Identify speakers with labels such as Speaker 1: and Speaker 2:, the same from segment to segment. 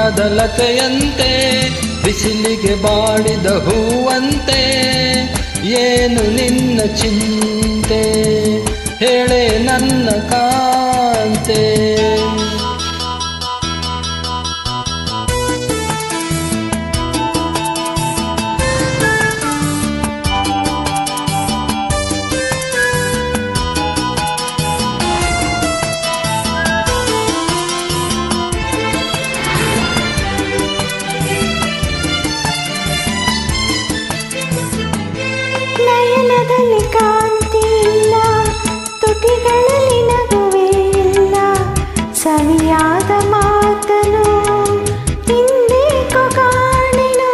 Speaker 1: ಕಾಣದ ಲತೆಯಂತೆ ಬಿಸಿಲಿಗೆ ಬಾಡಿದ ಹೂವಂತೆ ಏನು ನಿನ್ನ ಚಿಂತೆ ಹೇಳೆ ನನ್ನ ಕಾಂತೆ.
Speaker 2: ನಯನದಲ್ಲಿ ಕಾಂತಿ ಇಲ್ಲ, ತುಟಿಗಳಲ್ಲಿ ನಗುವೇ ಇಲ್ಲ, ಸವಿಯಾದ ಮಾತನು ಹಿಂದೇಕೋ ಕಾಣೆನು.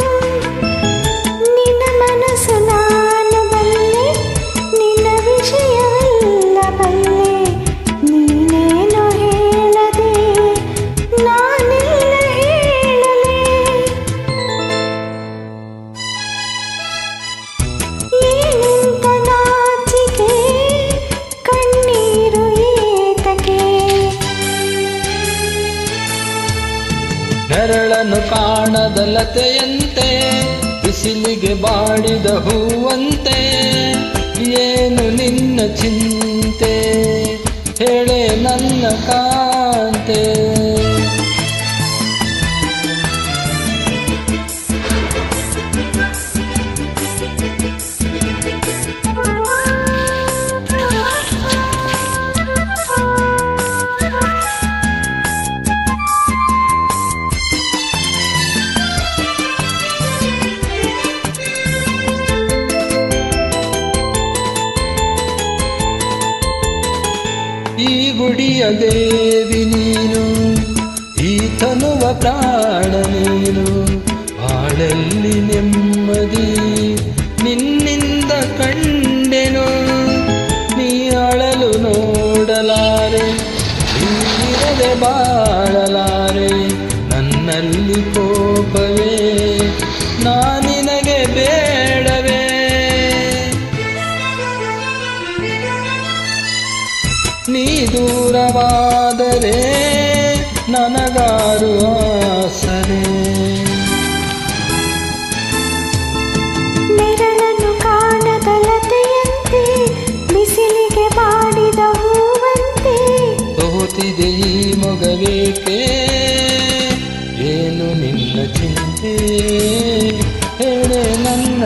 Speaker 2: ನಿನ್ನ ಮನಸ್ಸು ನಾನು ಬಲ್ಲೆ, ನಿನ್ನ ವಿಷಯವೆಲ್ಲ ಬಲ್ಲೆ, ನೀನೇನು ಹೇಳದೆ ನಾನೆಲ್ಲ ಹೇಳಲೆ. ಏನಂತ ನಾಚಿಕೆ ಕಣ್ಣೀರು ಏತಕೆ,
Speaker 1: ನೆರಳನ್ನು ಕಾಣದ ಲತೆಯಂತೆ ಬಿಸಿಲಿಗೆ ಬಾಡಿದ ಹೂವಂತೆ ಏನು ನಿನ್ನ ಚಿಂತೆ ಹೇಳೆ ನನ್ನ ಕಾಂತೆ. ಈ ಗುಡಿಯ ದೇವಿ ನೀನು, ಈ ತನುವ ಪ್ರಾಣ ನೀನು, ಬಾಳಲ್ಲಿ ನೆಮ್ಮದಿ ನಿನ್ನಿಂದ ಕಂಡೆನು. ನೀ ಅಳಲು ನೋಡಲಾರೆ, ನೀರದೆ ಬಾಳಲಾರೆ, ನನ್ನಲ್ಲಿ ಕೋಪವೇ ನಾನಿನಗೆ ಬೇಡವೇ. ನೀ ದೂರವಾದರೆ ನನಗಾರು ಆಸರೆ,
Speaker 2: ನೆರಳನ್ನು ಕಾಣದ ಲತೆಯಂತೆ ಬಿಸಿಲಿಗೆ ಬಾಡಿದ ಹೂವಂತೆ
Speaker 1: ಸೋತಿದೆ ಈ ಮೊಗವೇಕೆ ಏನು ನಿನ್ನ ಚಿಂತೆ ಹೇಳೆ ನನ್ನ